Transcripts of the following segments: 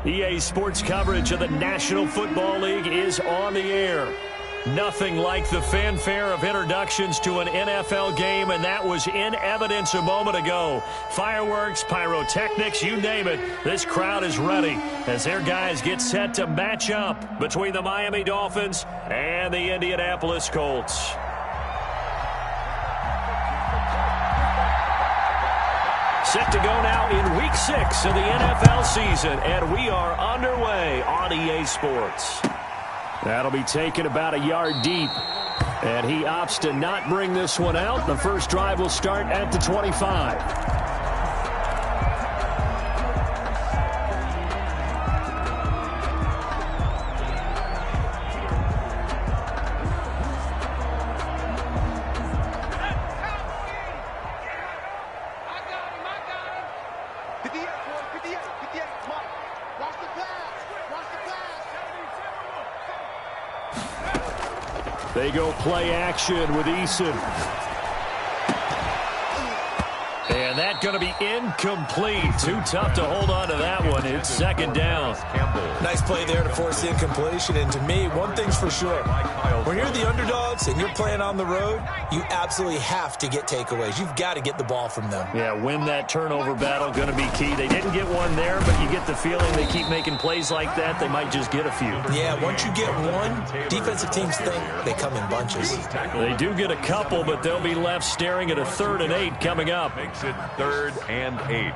EA Sports coverage of the National Football League is on the air. Nothing like the fanfare of introductions to an NFL game, and that was in evidence a moment ago. Fireworks, pyrotechnics, you name it. This crowd is ready as their guys get set to match up between the Miami Dolphins and the Indianapolis Colts. Set to go now in Week 6 of the NFL season, and we are underway on EA Sports. That'll be taken about a yard deep, and he opts to not bring this one out. The first drive will start at the 25. They go play action with Eason. And that's going to be incomplete. Too tough to hold on to that one. It's second down. Nice play there to force the incompletion. And to me, one thing's for sure. When you're the underdogs and you're playing on the road, you absolutely have to get takeaways. You've got to get the ball from them. Yeah, win that turnover battle, going to be key. They didn't get one there, but you get the feeling they keep making plays like that. They might just get a few. Yeah, once you get one, defensive teams think they come in bunches. They do get a couple, but they'll be left staring at a 3rd and 8 coming up. Makes it 3rd and 8.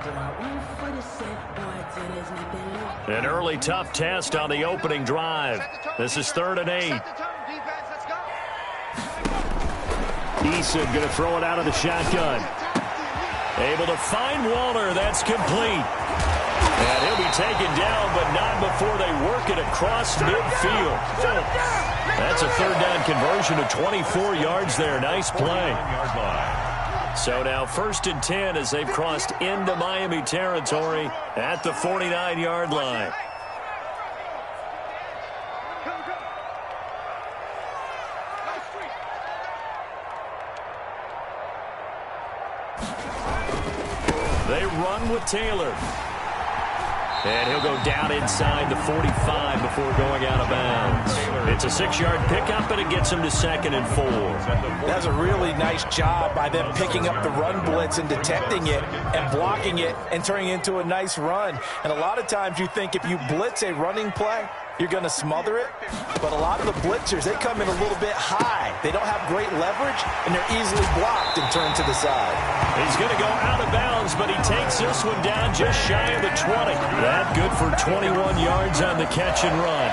An early tough test on the opening drive. This is 3rd and 8. Eason going to throw it out of the shotgun. Able to find Waller. That's complete. And he'll be taken down, but not before they work it across midfield. That's a 3rd down conversion of 24 yards there. Nice play. So now 1st and 10 as they've crossed into Miami territory at the 49-yard line. They run with Taylor. And he'll go down inside the 45 before going out of bounds. It's a 6-yard pickup, and it gets him to 2nd and 4. That's a really nice job by them picking up the run blitz and detecting it and blocking it and turning it into a nice run. And a lot of times you think if you blitz a running play, you're going to smother it. But a lot of the blitzers, they come in a little bit high. They don't have great leverage, and they're easily blocked and turned to the side. He's going to go out of bounds, but he takes this one down just shy of the 20. That good for 21 yards on the catch and run.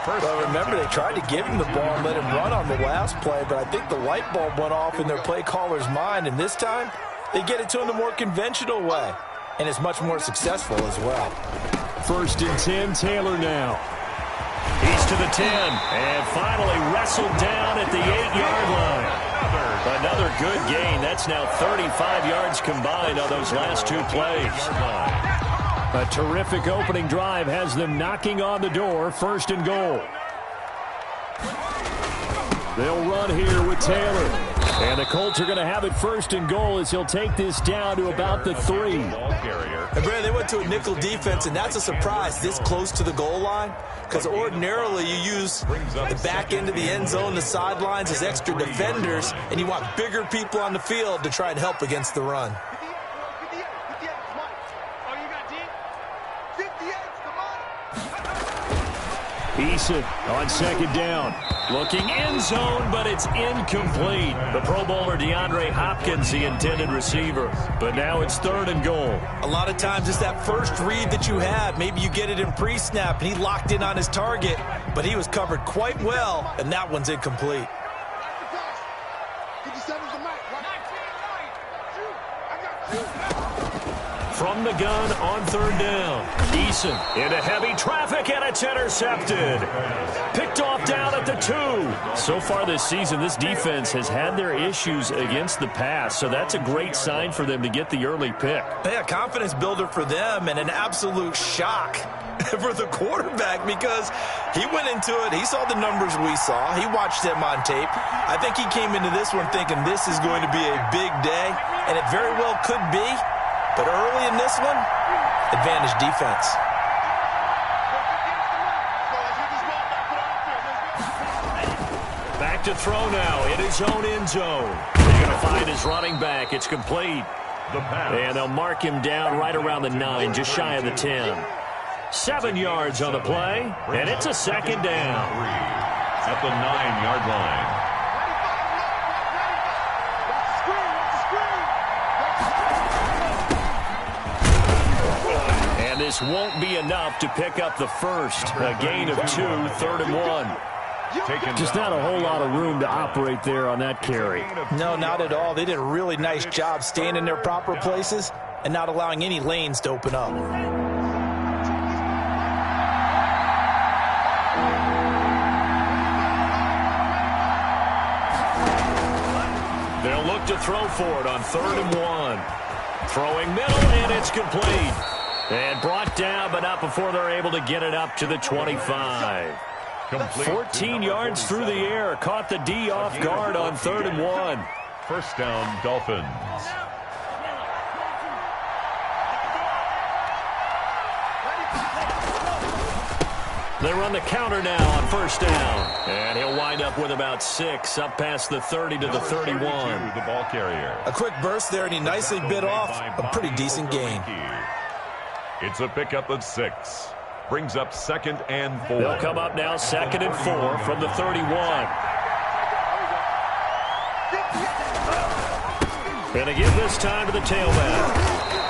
Well, remember, they tried to give him the ball and let him run on the last play, but I think the light bulb went off in their play caller's mind, and this time they get it to him the more conventional way, and it's much more successful as well. 1st and 10, Taylor now. He's to the 10, and finally wrestled down at the 8-yard line. Another good gain. That's now 35 yards combined on those last 2 plays. A terrific opening drive has them knocking on the door. 1st and goal. They'll run here with Taylor. And the Colts are going to have it 1st and goal as he'll take this down to about the 3. And Brandon, they went to a nickel defense, and that's a surprise this close to the goal line. Because ordinarily you use the back end of the end zone, the sidelines as extra defenders, and you want bigger people on the field to try and help against the run. Eason on 2nd down. Looking end zone, but it's incomplete. The Pro Bowler DeAndre Hopkins, the intended receiver. But now it's 3rd and goal. A lot of times it's that first read that you have. Maybe you get it in pre-snap, and he locked in on his target, but he was covered quite well, and that one's incomplete. From the gun on 3rd down. Eason into heavy traffic, and it's intercepted. Picked off down at the 2. So far this season, this defense has had their issues against the pass, so that's a great sign for them to get the early pick. Yeah, confidence builder for them, and an absolute shock for the quarterback because he went into it. He saw the numbers we saw. He watched them on tape. I think he came into this one thinking this is going to be a big day, and it very well could be. But early in this one, advantage defense. back to throw now in his own end zone. They're going to find his running back. It's complete. And they'll mark him down right around the 9, just shy of the 10. 7 yards on the play, and it's a second down. At the 9-yard line. And this won't be enough to pick up the first. A gain of 2, 3rd and 1. Just not a whole lot of room to operate there on that carry. No, not at all. They did a really nice job staying in their proper places and not allowing any lanes to open up. They'll look to throw for it on 3rd and 1. Throwing middle, and it's complete. And brought down, but not before they're able to get it up to the 25. 14 yards through the air. Caught the D off guard on 3rd and 1. First down, Dolphins. They run the counter now on 1st down. And he'll wind up with about 6, up past the 30 to the 31. The ball carrier. A quick burst there, and he nicely bit off a pretty decent gain. It's a pickup of 6. Brings up 2nd and 4. They'll come up now 2nd and 4 from the 31. And again this time to the tailback.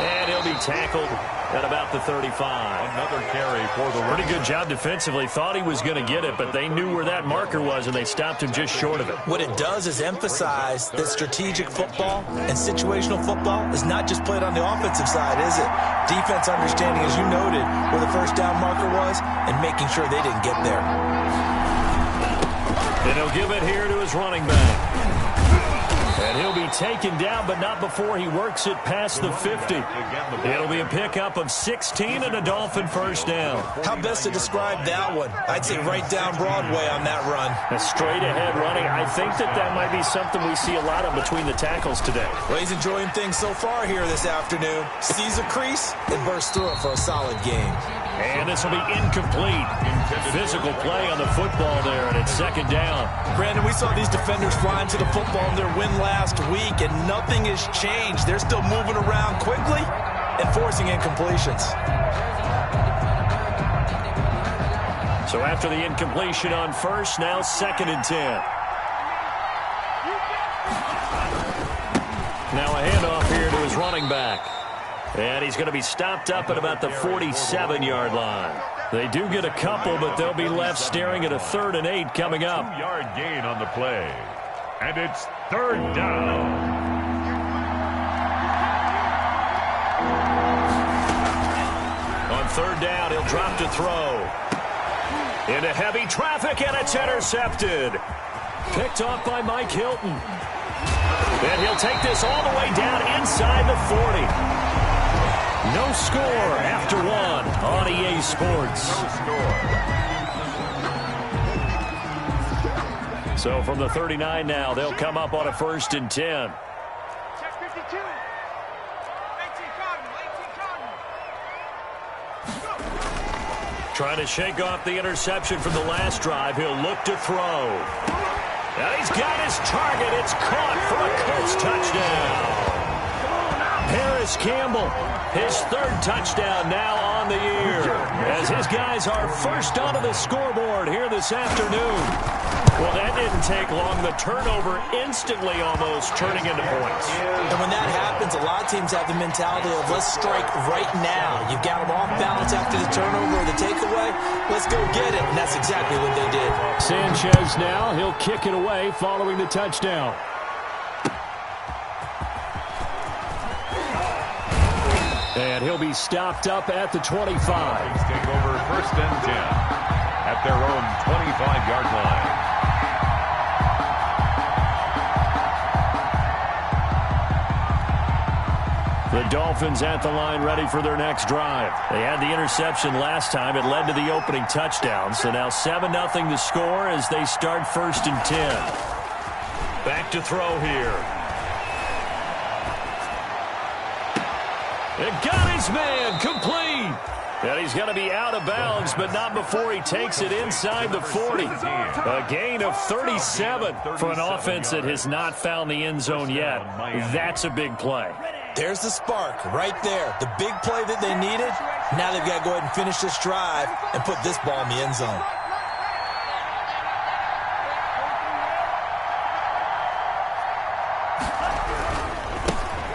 And he'll be tackled at about the 35. Another carry for the Pretty good job defensively. Thought he was going to get it, but they knew where that marker was, and they stopped him just short of it. What it does is emphasize that strategic football and situational football is not just played on the offensive side, is it? Defense understanding, as you noted, where the first down marker was and making sure they didn't get there. And he'll give it here to his running back. And he'll be taken down, but not before he works it past the 50. It'll be a pickup of 16 and a Dolphin first down. How best to describe that one? I'd say right down Broadway on that run. A straight-ahead running. I think that might be something we see a lot of between the tackles today. Well, he's enjoying things so far here this afternoon. Sees a crease and bursts through it for a solid game. And this will be incomplete. Physical play on the football there, and it's 2nd down. Brandon, we saw these defenders flying to the football in their win last week, and nothing has changed. They're still moving around quickly and forcing incompletions. So after the incompletion on 1st, now 2nd and 10. Now a handoff here to his running back. And he's going to be stopped up at about the 47-yard line. They do get a couple, but they'll be left staring at a 3rd and 8 coming up. 2-yard gain on the play. And it's 3rd down. On 3rd down, he'll drop to throw. Into heavy traffic, and it's intercepted. Picked off by Mike Hilton. And he'll take this all the way down inside the 40. No score after 1 on EA Sports. No score. So from the 39 now, they'll come up on a 1st and 10. Check 52. 18 Cardinal. Trying to shake off the interception from the last drive. He'll look to throw. And he's got his target. It's caught for a Colts touchdown. Paris Campbell, his 3rd touchdown now on the year, as his guys are first onto the scoreboard here this afternoon. Well, that didn't take long. The turnover instantly almost turning into points. And when that happens, a lot of teams have the mentality of let's strike right now. You've got them off balance after the turnover or the takeaway. Let's go get it. And that's exactly what they did. Sanchez now, he'll kick it away following the touchdown. And he'll be stopped up at the 25. Take over 1st and 10 at their own 25-yard line. The Dolphins at the line ready for their next drive. They had the interception last time. It led to the opening touchdown. So now 7-0 to score as they start 1st and 10. Back to throw here. It got his man complete. And he's going to be out of bounds, but not before he takes it inside the 40. A gain of 37 for an offense that has not found the end zone yet. That's a big play. There's the spark right there. The big play that they needed. Now they've got to go ahead and finish this drive and put this ball in the end zone.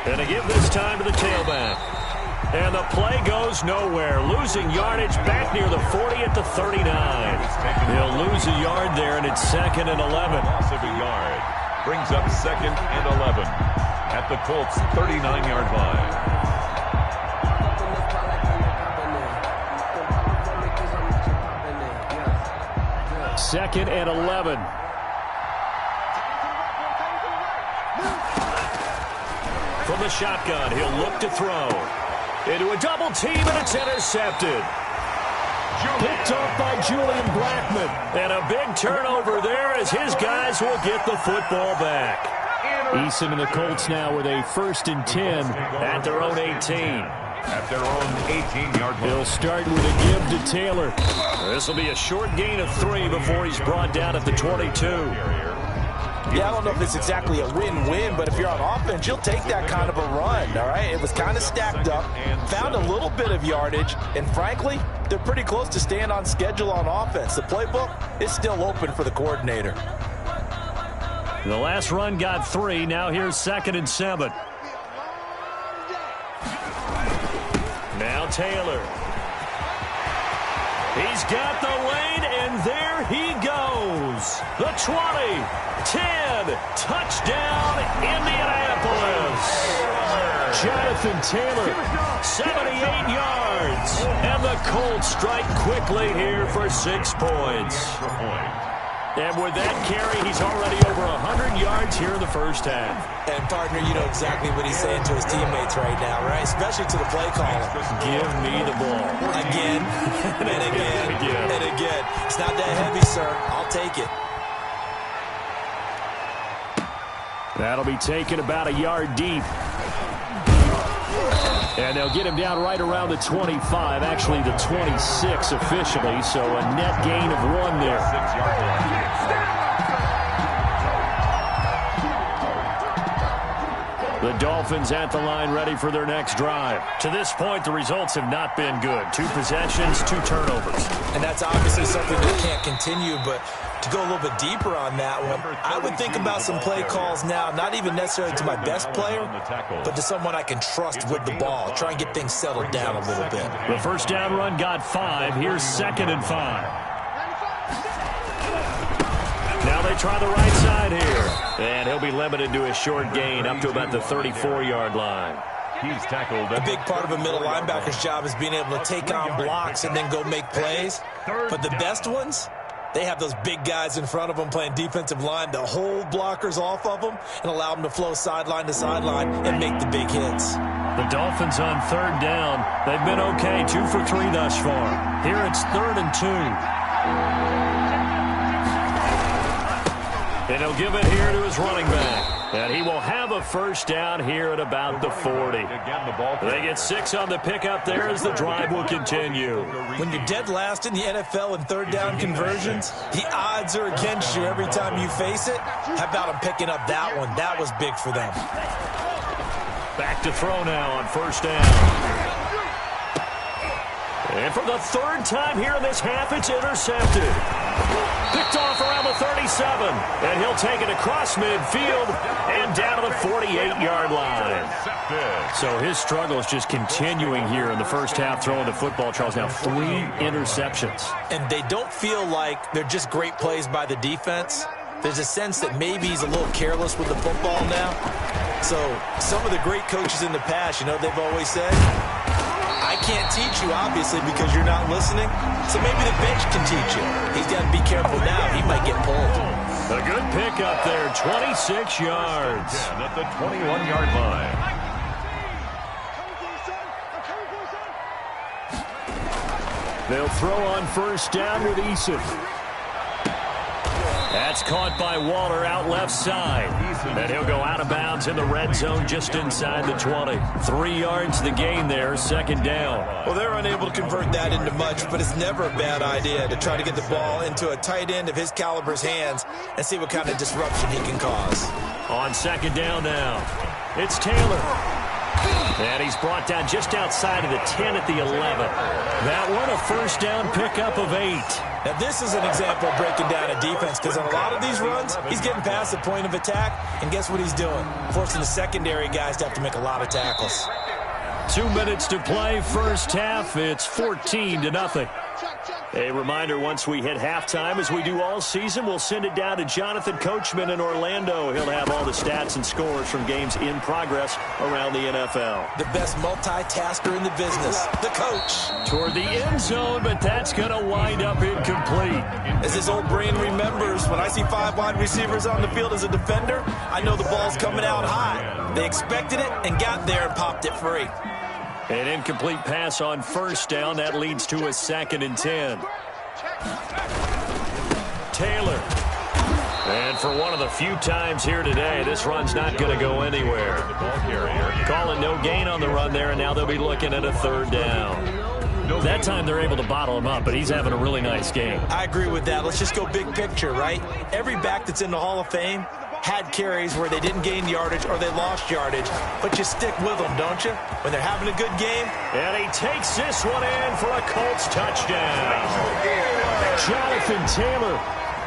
And to give this time to the tailback. And the play goes nowhere. Losing yardage back near the 40 at the 39. He'll lose a yard there, and it's 2nd and 11. Loss of a yard. Brings up 2nd and 11 at the Colts' 39-yard line. Second and 11. From the shotgun, he'll look to throw. Into a double team, and it's intercepted. Picked off by Julian Blackmon. And a big turnover there as his guys will get the football back. Eason and the Colts now with a 1st and 10 at their own 18. At their own 18-yard line. He'll start with a give to Taylor. This will be a short gain of 3 before he's brought down at the 22. Yeah, I don't know if it's exactly a win-win, but if you're on offense, you'll take that kind of a run, all right? It was kind of stacked up, found a little bit of yardage, and frankly, they're pretty close to staying on schedule on offense. The playbook is still open for the coordinator. The last run got 3. Now here's 2nd and 7. Now Taylor. He's got the lane, and there he goes. The 20, 10, touchdown, Indianapolis. Jonathan Taylor, 78 yards. And the Colts strike quickly here for 6 points. And with that carry, he's already over 100 yards here in the first half. And, partner, you know exactly what he's saying to his teammates right now, right? Especially to the play caller. Give me the ball. Again, and again, and again. It's not that heavy, sir. I'll take it. That'll be taken about a yard deep. And they'll get him down right around the 25, actually the 26 officially, so a net gain of 1 there. 6-yard line. The Dolphins at the line ready for their next drive. To this point, the results have not been good. 2 possessions, 2 turnovers. And that's obviously something that can't continue, but to go a little bit deeper on that one, I would think about some play calls now, not even necessarily to my best player, but to someone I can trust with the ball. Try and get things settled down a little bit. The first down run got 5. Here's 2nd and 5. Now they try the right side here. And he'll be limited to a short gain up to about the 34-yard line. He's tackled. A big part of a middle linebacker's job is being able to take on blocks and then go make plays. But the best ones, they have those big guys in front of them playing defensive line to hold blockers off of them and allow them to flow sideline to sideline and make the big hits. The Dolphins on 3rd down. They've been okay, 2 for 3 thus far. Here it's 3rd and 2. And he'll give it here to his running back. And he will have a first down here at about the 40. They get 6 on the pickup there as the drive will continue. When you're dead last in the NFL in 3rd down conversions, the odds are against you every time you face it. How about them picking up that one? That was big for them. Back to throw now on 1st down. And for the 3rd time here in this half, it's intercepted. Picked off around the 37. And he'll take it across midfield and down to the 48-yard line. So his struggle is just continuing here in the first half throwing the football, Charles. Now 3 interceptions. And they don't feel like they're just great plays by the defense. There's a sense that maybe he's a little careless with the football now. So some of the great coaches in the past, you know, they've always said, I can't teach you, obviously, because you're not listening. So maybe the bench can teach you. He's got to be careful now. He might get pulled. A good pickup there, 26 yards. At the 21-yard line. They'll throw on 1st down with Eason. That's caught by Waller out left side. And he'll go out of bounds in the red zone just inside the 20. 3 yards the gain there, second down. Well, they're unable to convert that into much, but it's never a bad idea to try to get the ball into a tight end of his caliber's hands and see what kind of disruption he can cause. On second down now, it's Taylor. And he's brought down just outside of the 10 at the 11. That one, a first down pickup of 8. Now, this is an example of breaking down a defense, because on a lot of these runs, he's getting past the point of attack, and guess what he's doing? Forcing the secondary guys to have to make a lot of tackles. 2 minutes to play, first half. It's 14-0. A reminder, once we hit halftime, as we do all season, we'll send it down to Jonathan Coachman in Orlando. He'll have all the stats and scores from games in progress around the NFL. The best multitasker in the business, the coach. Toward the end zone, but that's going to wind up incomplete. As his old brain remembers, when I see 5 wide receivers on the field as a defender, I know the ball's coming out high. They expected it and got there and popped it free. An incomplete pass on first down. That leads to a 2nd and 10. Taylor. And for one of the few times here today, this run's not going to go anywhere. Calling no gain on the run there, and now they'll be looking at a 3rd down. That time they're able to bottle him up, but he's having a really nice game. I agree with that. Let's just go big picture, right? Every back that's in the Hall of Fame had carries where they didn't gain yardage or they lost yardage, but you stick with them, don't you? When they're having a good game. And he takes this one in for a Colts touchdown. Jonathan Taylor,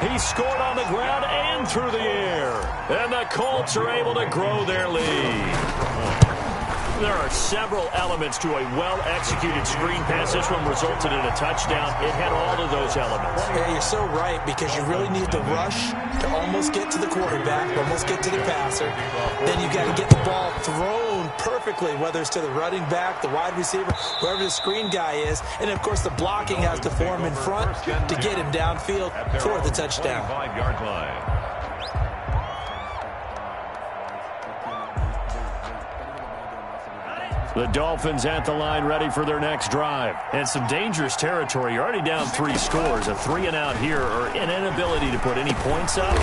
he scored on the ground and through the air. And the Colts are able to grow their lead. There are several elements to a well-executed screen pass. This one resulted in a touchdown. It had all of those elements. Yeah, you're so right, because you really need to rush to almost get to the quarterback, almost get to the passer. Then you got to get the ball thrown perfectly, whether it's to the running back, the wide receiver, wherever the screen guy is. And, of course, the blocking has to form in front to get him downfield for the touchdown. 5-yard line. The Dolphins at the line, ready for their next drive. And some dangerous territory. You're already down 3 scores. A 3 and out here, or an inability to put any points up.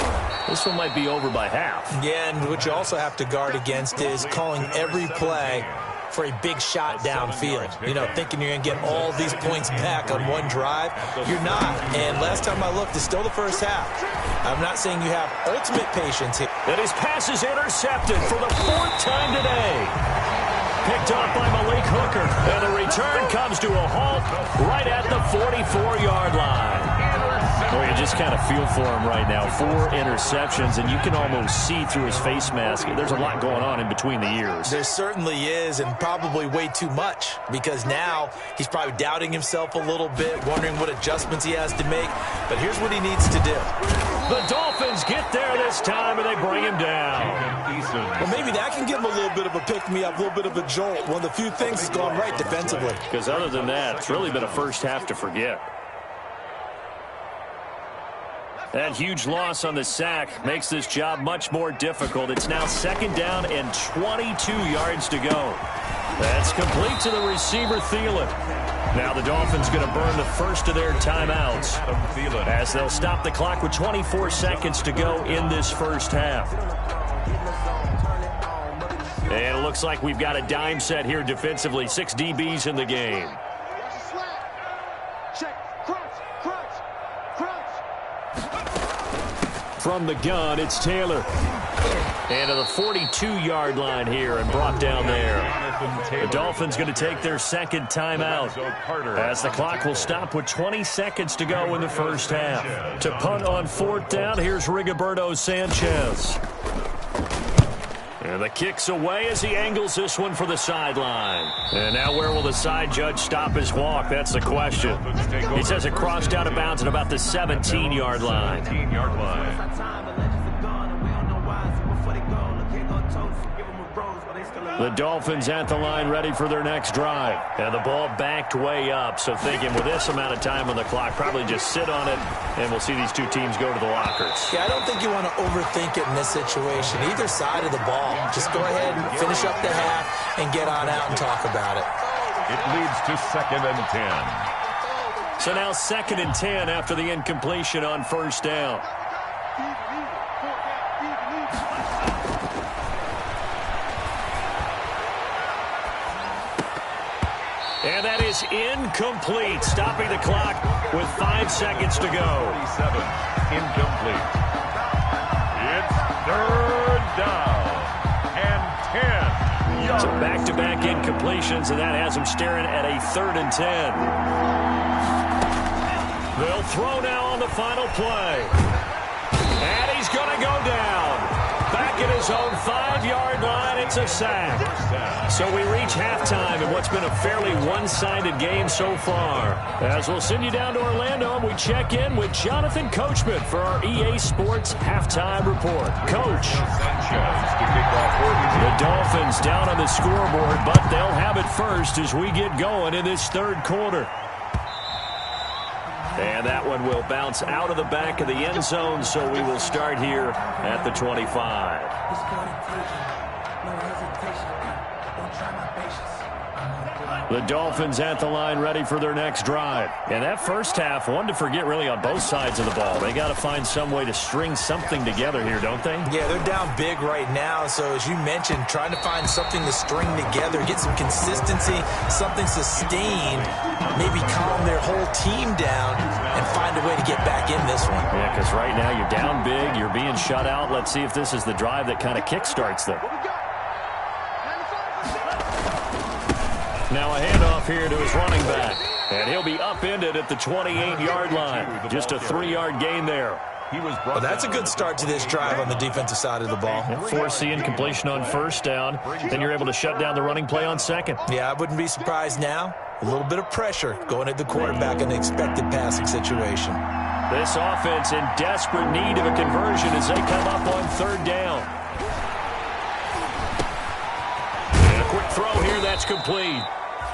This one might be over by half. Yeah, and what you also have to guard against is calling every play for a big shot downfield. You know, thinking you're going to get all these points back on one drive. You're not. And last time I looked, it's still the first half. I'm not saying you have ultimate patience here. And his pass is intercepted for the 4th time today. Picked off by Malik Hooker. And the return comes to a halt right at the 44-yard line. Well, you just kind of feel for him right now. 4 interceptions, and you can almost see through his face mask. There's a lot going on in between the ears. There certainly is, and probably way too much, because now he's probably doubting himself a little bit, wondering what adjustments he has to make. But here's what he needs to do. The Dolphins get there this time, and they bring him down. Well, maybe that can give him a little bit of a pick-me-up, a little bit of a jolt. One of the few things that's gone right defensively. Because other than that, it's really been a first half to forget. That huge loss on the sack makes this job much more difficult. It's now 2nd down and 22 yards to go. That's complete to the receiver, Thielen. Now the Dolphins going to burn the first of their timeouts as they'll stop the clock with 24 seconds to go in this first half. And it looks like we've got a dime set here defensively. 6 DBs in the game. From the gun, it's Taylor. And to the 42-yard line here and brought down there. The Dolphins going to take their 2nd timeout as the clock will stop with 20 seconds to go in the first half. To punt on 4th down, here's Rigoberto Sanchez. And the kick's away as he angles this one for the sideline. And now where will the side judge stop his walk? That's the question. He says it crossed out of bounds at about the 17-yard line. The Dolphins at the line ready for their next drive. And the ball backed way up. So thinking with this amount of time on the clock, probably just sit on it, and we'll see these 2 teams go to the lockers. Yeah, I don't think you want to overthink it in this situation. Either side of the ball. Just go ahead and finish up the half and get on out and talk about it. It leads to 2nd and 10. So now 2nd and 10 after the incompletion on 1st down. And that is incomplete, stopping the clock with 5 seconds to go. 47, incomplete. It's third down and 10. So back-to-back incompletions, and that has him staring at a 3rd and 10. They'll throw now on the final play. And he's going to go down. Back at his own 5-yard line, it's a sack. So we reach halftime in what's been a fairly one-sided game so far. As we'll send you down to Orlando, and we check in with Jonathan Coachman for our EA Sports Halftime Report. Coach. The Dolphins down on the scoreboard, but they'll have it first as we get going in this 3rd quarter. And that one will bounce out of the back of the end zone, so we will start here at the 25. The Dolphins at the line ready for their next drive. And that first half, one to forget really on both sides of the ball. They got to find some way to string something together here, don't they? Yeah, they're down big right now. So as you mentioned, trying to find something to string together, get some consistency, something sustained, maybe calm their whole team down and find a way to get back in this one. Yeah, because right now you're down big, you're being shut out. Let's see if this is the drive that kind of kickstarts them. Now a handoff here to his running back. And he'll be upended at the 28-yard line. Just a 3-yard gain there. Well, that's a good start to this drive on the defensive side of the ball. Force the incompletion on first down. Then you're able to shut down the running play on second. Yeah, I wouldn't be surprised now. A little bit of pressure going at the quarterback in the expected passing situation. This offense in desperate need of a conversion as they come up on 3rd down. And a quick throw here, that's complete.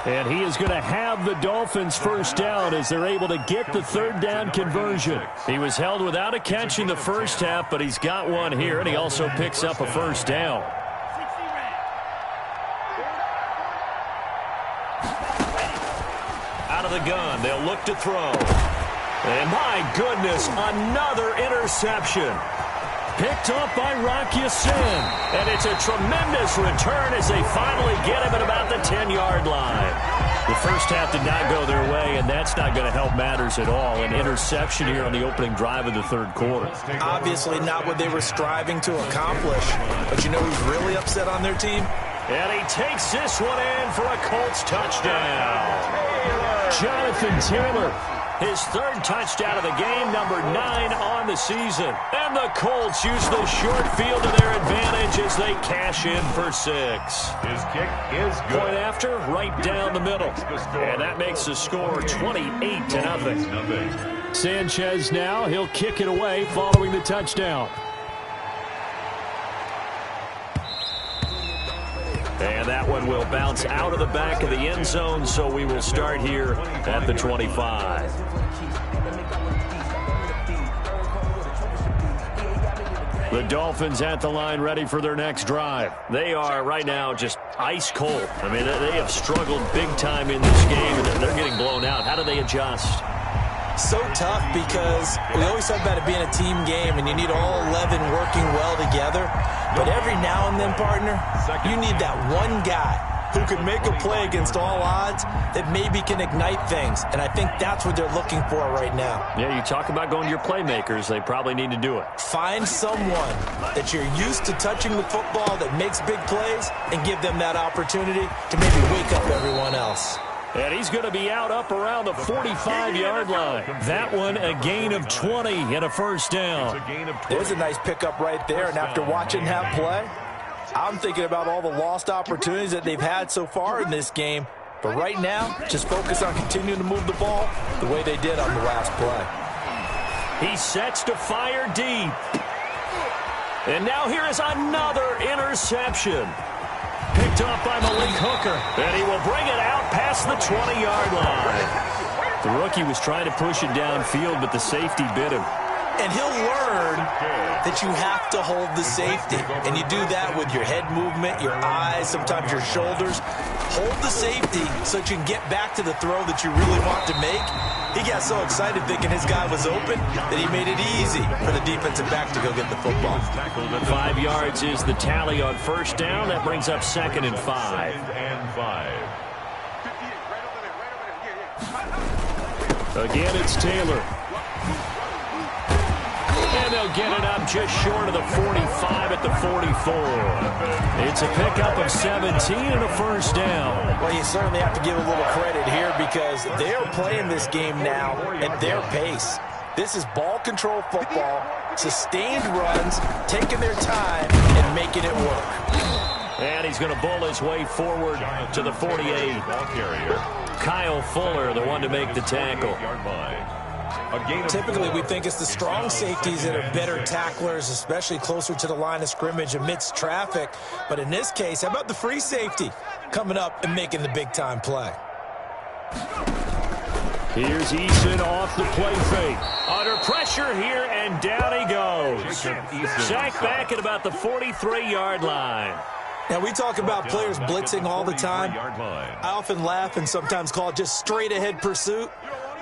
And he is going to have the Dolphins first down as they're able to get the 3rd down conversion. He was held without a catch in the first half, but he's got one here, and he also picks up a first down. Out of the gun, they'll look to throw. And my goodness, another interception. Picked up by Rock Ya-Sin. And it's a tremendous return as they finally get him at about the 10-yard line. The first half did not go their way, and that's not going to help matters at all. An interception here on the opening drive of the 3rd quarter. Obviously not what they were striving to accomplish. But you know who's really upset on their team? And he takes this one in for a Colts touchdown. Jonathan Taylor. His 3rd touchdown of the game, number 9 on the season. And the Colts use the short field to their advantage as they cash in for 6. His kick is good. Point after, right down the middle. And that makes the score 28-0. Sanchez now, he'll kick it away following the touchdown. And that one will bounce out of the back of the end zone, so we will start here at the 25. The Dolphins at the line ready for their next drive. They are right now just ice cold. I mean, they have struggled big time in this game, and they're getting blown out. How do they adjust? So tough because we always talk about it being a team game and you need all 11 working well together. But every now and then, partner, you need that one guy who can make a play against all odds that maybe can ignite things. And I think that's what they're looking for right now. Yeah, you talk about going to your playmakers. They probably need to do it. Find someone that you're used to touching the football that makes big plays and give them that opportunity to maybe wake up everyone else. And he's going to be out up around the 45-yard line. That one a gain of 20 and a first down. There's a nice pickup right there. And after watching that play, I'm thinking about all the lost opportunities that they've had so far in this game. But right now, just focus on continuing to move the ball the way they did on the last play. He sets to fire deep. And now here is another interception. Picked off by Malik Hooker. And he will bring it out past the 20-yard line. The rookie was trying to push it downfield, but the safety bit him. And he'll learn that you have to hold the safety. And you do that with your head movement, your eyes, sometimes your shoulders. hold the safety so that you can get back to the throw that you really want to make. He got so excited thinking his guy was open that he made it easy for the defensive back to go get the football. 5 yards is the tally on first down. That brings up 2nd and 5. Again, it's Taylor. And they'll get it up just short of the 45 at the 44. It's a pickup of 17 and a first down. Well, you certainly have to give a little credit here because they're playing this game now at their pace. This is ball control football, sustained runs, taking their time and making it work. And he's going to bull his way forward to the 48. Kyle Fuller, the one to make the tackle. Typically, we think it's the strong safeties that are better tacklers, especially closer to the line of scrimmage amidst traffic. But in this case, how about the free safety coming up and making the big-time play? Here's Eason off the play fake. Under pressure here, and down he goes. Sacked back at about the 43-yard line. Now, we talk about players blitzing all the time. I often laugh and sometimes call it just straight-ahead pursuit.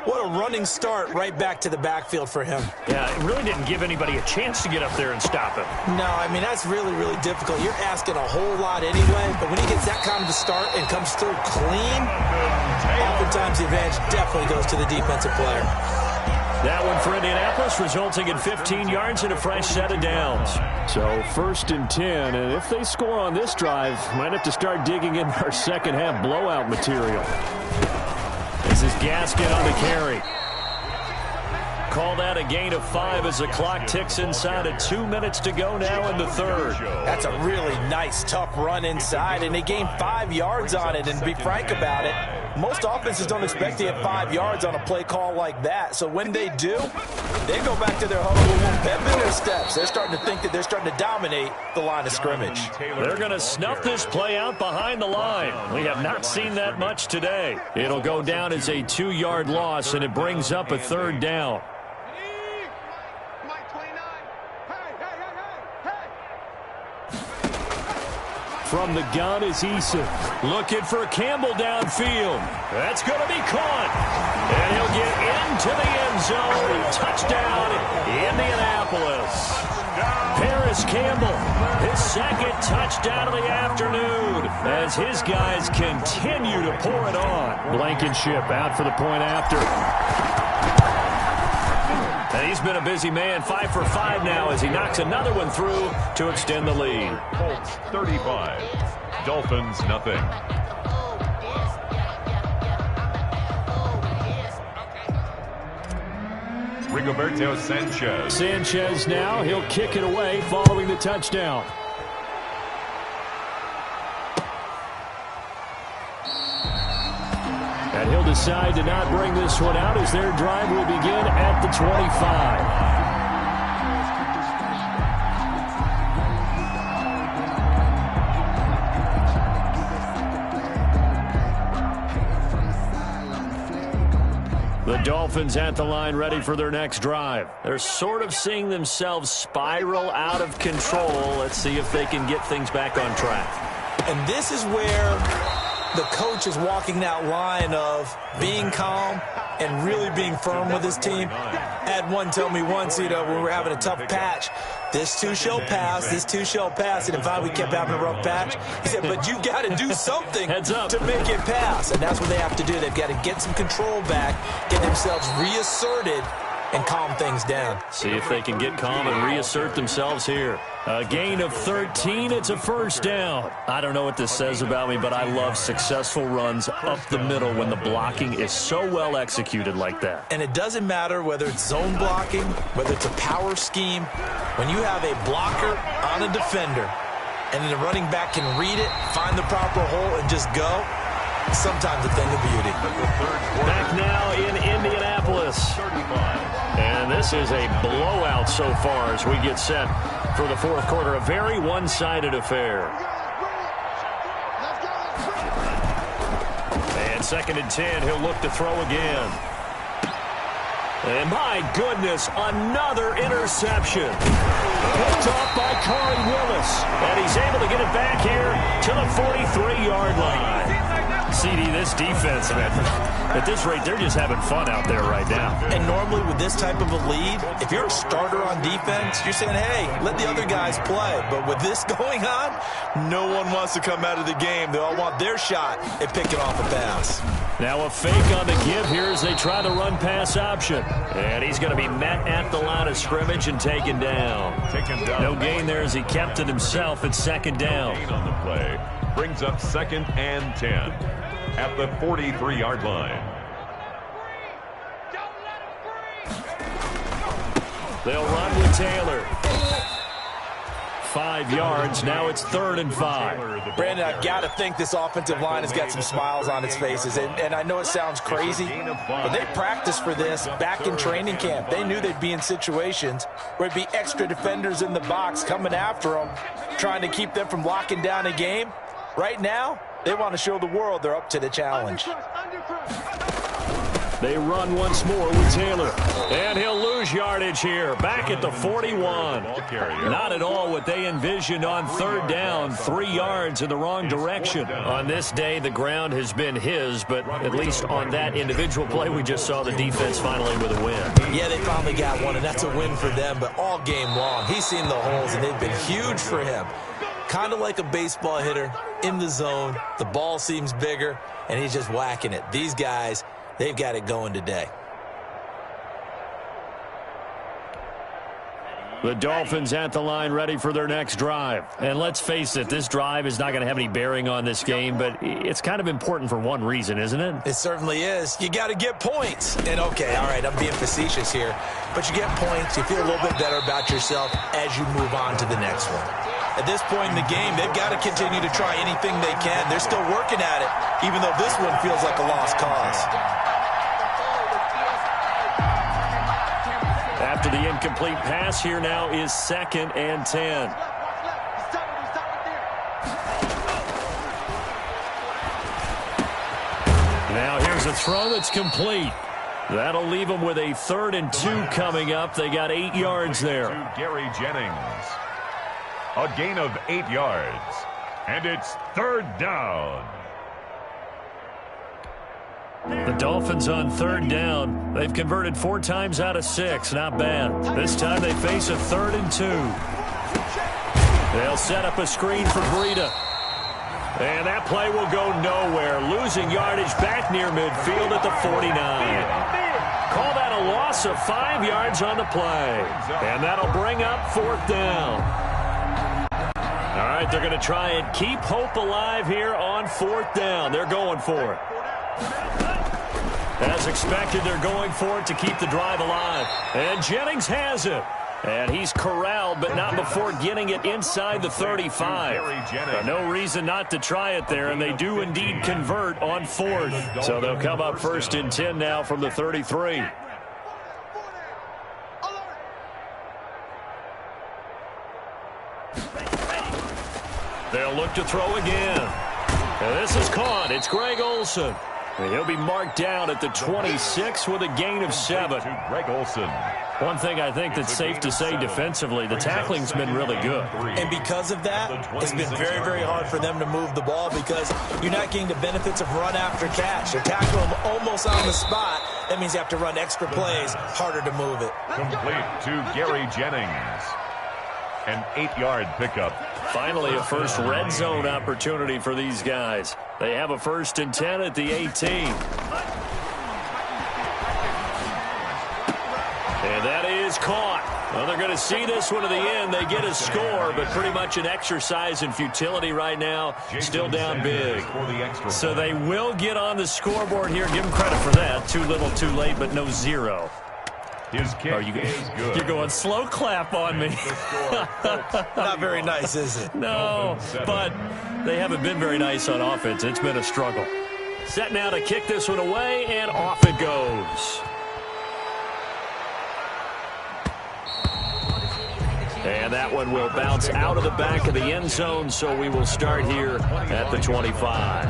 What a running start right back to the backfield for him. Yeah, it really didn't give anybody a chance to get up there and stop him. No, I mean, that's really, really difficult. You're asking a whole lot anyway, but when he gets that kind of a start and comes through clean, oftentimes the advantage definitely goes to the defensive player. That one for Indianapolis, resulting in 15 yards and a fresh set of downs. So 1st and 10, and if they score on this drive, might have to start digging in our second half blowout material. This is Gaskin on the carry. Called out a gain of 5 as the clock ticks inside of 2 minutes to go now in the third. That's a really nice, tough run inside, and they gained 5 yards on it. And to be frank about it, most offenses don't expect to get 5 yards on a play call like that. So when they do, they go back to their huddle with one pep in their steps. They're starting to think that they're starting to dominate the line of scrimmage. They're going to snuff this play out behind the line. We have not seen that much today. It'll go down as a 2-yard loss, and it brings up a 3rd down. From the gun is Eason. Looking for Campbell downfield. That's going to be caught. And he'll get into the end zone. Touchdown, Indianapolis. Paris Campbell, his 2nd touchdown of the afternoon as his guys continue to pour it on. Blankenship out for the point after. And he's been a busy man, 5 for 5 now as he knocks another one through to extend the lead. Colts 35, Dolphins nothing. Rigoberto Sanchez. Sanchez now, he'll kick it away following the touchdown. And he'll decide to not bring this one out as their drive will begin at the 25. The Dolphins at the line ready for their next drive. They're sort of seeing themselves spiral out of control. Let's see if they can get things back on track. And this is where the coach is walking that line of being calm and really being firm with his team. Had one tell me once, when we were having a tough patch, this too shall pass, this too shall pass. And if we kept having a rough patch, he said, but you got to do something to make it pass. And that's what they have to do. They've got to get some control back, get themselves reasserted, and calm things down. See if they can get calm and reassert themselves here. A gain of 13, it's a first down. I don't know what this says about me, but I love successful runs up the middle when the blocking is so well executed like that. And it doesn't matter whether it's zone blocking, whether it's a power scheme. When you have a blocker on a defender, and then the running back can read it, find the proper hole, and just go, sometimes a thing of beauty. Back now in Indianapolis. And this is a blowout so far as we get set for the fourth quarter. A very one-sided affair. And 2nd and 10, he'll look to throw again. And my goodness, another interception. Picked off by Corey Willis. And he's able to get it back here to the 43-yard line. CD, this defense, man, at this rate, they're just having fun out there right now. And normally with this type of a lead, if you're a starter on defense, you're saying, hey, let the other guys play. But with this going on, no one wants to come out of the game. They all want their shot at picking off a pass. Now a fake on the give here as they try the run-pass option. And he's going to be met at the line of scrimmage and taken down. No gain there as he kept it himself at second down. Gain on the play brings up 2nd and 10 at the 43-yard line. They'll run with Taylor. 5 yards. Now it's 3rd and 5. Brandon, I've got to think this offensive line has got some smiles on its faces. And I know it sounds crazy, but they practiced for this back in training camp. They knew they'd be in situations where it'd be extra defenders in the box coming after them, trying to keep them from locking down a game. Right now, they want to show the world they're up to the challenge. They run once more with Taylor. And he'll lose yardage here. Back at the 41. Not at all what they envisioned on 3rd down. 3 yards in the wrong direction. On this day, the ground has been his, but at least on that individual play, we just saw the defense finally with a win. Yeah, they finally got one, and that's a win for them. But all game long, he's seen the holes, and they've been huge for him. Kind of like a baseball hitter in the zone. The ball seems bigger, and he's just whacking it. These guys, they've got it going today. The Dolphins at the line ready for their next drive. And let's face it, this drive is not going to have any bearing on this game, but it's kind of important for one reason, isn't it? It certainly is. You got to get points. And okay, all right, I'm being facetious here, but you get points, you feel a little bit better about yourself as you move on to the next one. At this point in the game, they've got to continue to try anything they can. They're still working at it, even though this one feels like a lost cause. After the incomplete pass, here now is 2nd and 10. Now here's a throw that's complete. That'll leave them with a 3rd and 2 coming up. They got 8 yards there. To Gary Jennings. A gain of 8 yards. And it's 3rd down. The Dolphins on 3rd down. They've converted 4 times out of 6. Not bad. This time they face a 3rd and 2. They'll set up a screen for Breida. And that play will go nowhere. Losing yardage back near midfield at the 49. Call that a loss of 5 yards on the play. And that'll bring up 4th down. All right, they're going to try and keep hope alive here on 4th down. They're going for it. As expected, they're going for it to keep the drive alive. And Jennings has it. And he's corralled, but not before getting it inside the 35. No reason not to try it there, and they do indeed convert on 4th. So they'll come up 1st and 10 now from the 33. They'll look to throw again. And this is caught. It's Greg Olsen. And he'll be marked down at the 26 with a gain of 7. To Greg Olsen. One thing I think that's safe to say defensively, the tackling's been really good. And because of that, it's been very, very hard for them to move the ball because you're not getting the benefits of run after catch. They're tackling them almost on the spot. That means you have to run extra plays, harder to move it. Complete to Gary Jennings. An 8-yard pickup. Finally, a first red zone opportunity for these guys. They have a 1st and 10 at the 18. And that is caught. Well, they're going to see this one to the end. They get a score, but pretty much an exercise in futility right now. Still down big. So they will get on the scoreboard here. Give them credit for that. Too little, too late, but no 0. His kick is good. You're going slow clap on me. Not very nice, is it? No, but they haven't been very nice on offense. It's been a struggle. Set now to kick this one away, and off it goes. And that one will bounce out of the back of the end zone, so we will start here at the 25.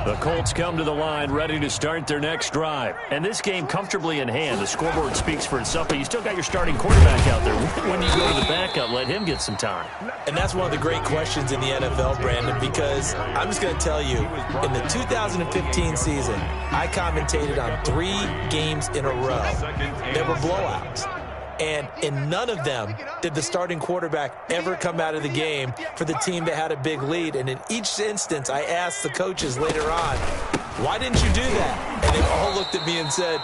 The Colts come to the line ready to start their next drive. And this game comfortably in hand. The scoreboard speaks for itself, but you still got your starting quarterback out there. When you go to the backup, let him get some time. And that's one of the great questions in the NFL, Brandon, because I'm just going to tell you, in the 2015 season, I commentated on 3 games in a row. There were blowouts. And in none of them did the starting quarterback ever come out of the game for the team that had a big lead. And in each instance, I asked the coaches later on, why didn't you do that? And they all looked at me and said,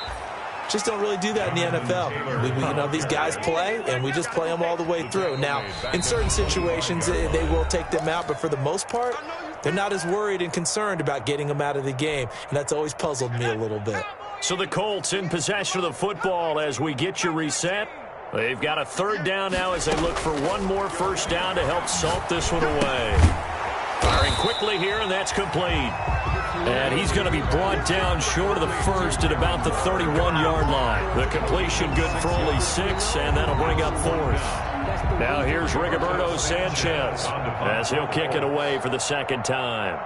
just don't really do that in the NFL. These guys play, and we just play them all the way through. Now, in certain situations, they will take them out, but for the most part, they're not as worried and concerned about getting them out of the game. And that's always puzzled me a little bit. So the Colts in possession of the football as we get you reset. They've got a 3rd down now as they look for one more first down to help salt this one away. Firing quickly here, and that's complete. And he's going to be brought down short of the first at about the 31-yard line. The completion good for only 6, and that'll bring up 4th. Now here's Rigoberto Sanchez as he'll kick it away for the 2nd time.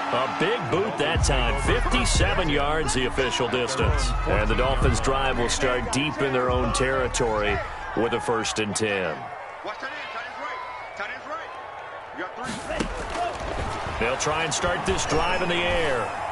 A big boot that time. 57 yards the official distance. And the Dolphins' drive will start deep in their own territory with a 1st and 10. Watch tight end. Tight end's right. You got 3. They'll try and start this drive in the air.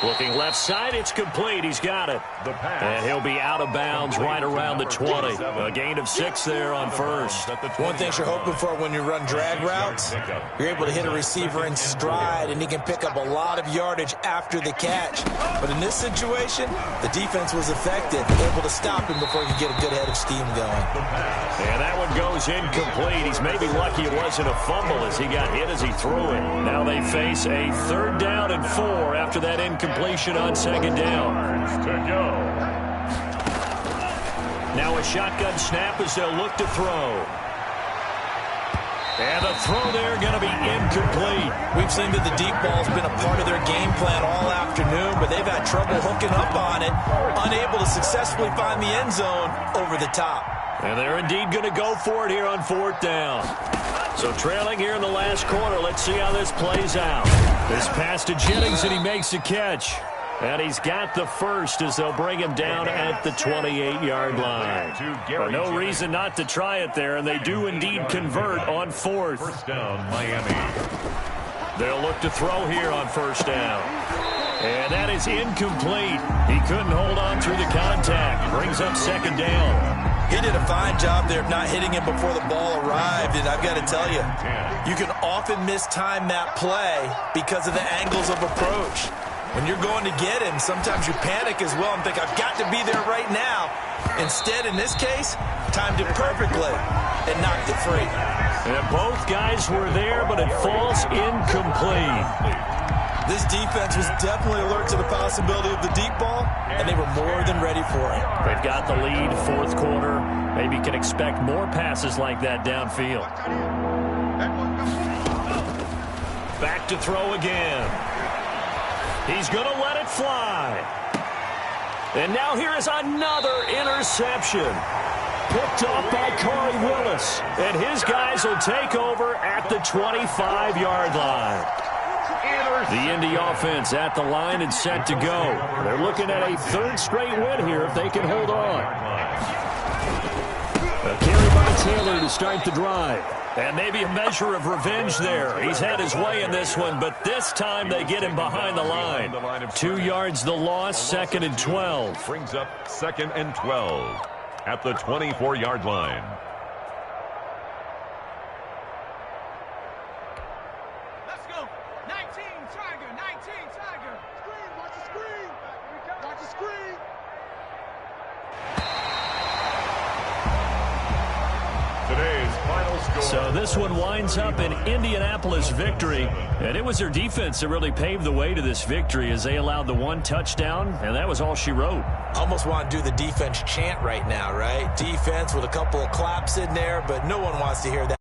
Looking left side, it's complete. He's got it. And he'll be out of bounds right around the 20. A gain of 6 there on first. One thing you're hoping for when you run drag routes, you're able to hit a receiver in stride, and he can pick up a lot of yardage after the catch. But in this situation, the defense was effective, able to stop him before he could get a good head of steam going. And that one goes incomplete. He's maybe lucky it wasn't a fumble as he got hit as he threw it. Now they face a 3rd down and 4 after that incompletion on 2nd down. Now a shotgun snap as they'll look to throw. And the throw there going to be incomplete. We've seen that the deep ball's been a part of their game plan all afternoon, but they've had trouble hooking up on it, unable to successfully find the end zone over the top. And they're indeed going to go for it here on 4th down. So trailing here in the last quarter, let's see how this plays out. This pass to Jennings, and he makes the catch. And he's got the first as they'll bring him down at the 28-yard line. But no reason not to try it there, and they do indeed convert on 4th. First down, Miami. They'll look to throw here on 1st down. And that is incomplete. He couldn't hold on through the contact. Brings up 2nd down. He did a fine job there of not hitting him before the ball arrived, and I've got to tell you, you can often mistime that play because of the angles of approach. When you're going to get him, sometimes you panic as well and think, I've got to be there right now. Instead, in this case, timed it perfectly and knocked it free. And both guys were there, but it falls incomplete. This defense was definitely alert to the possibility of the deep ball, and they were more than ready for it. They've got the lead, 4th quarter. Maybe can expect more passes like that downfield. Back to throw again. He's going to let it fly. And now here is another interception. Picked off by Corey Willis. And his guys will take over at the 25-yard line. The Indy offense at the line and set to go. They're looking at a 3rd straight win here if they can hold on. A carry by Taylor to start the drive. And maybe a measure of revenge there. He's had his way in this one, but this time they get him behind the line. 2 yards the loss, 2nd and 12. Brings up 2nd and 12 at the 24-yard line. Let's go. 19, Tiger. 19, Tiger. Screen. Watch the screen. Watch the screen. Today's final score. So this one winds up an Indianapolis victory, and it was their defense that really paved the way to this victory as they allowed the 1 touchdown, and that was all she wrote. Almost want to do the defense chant right now, right? Defense with a couple of claps in there, but no one wants to hear that.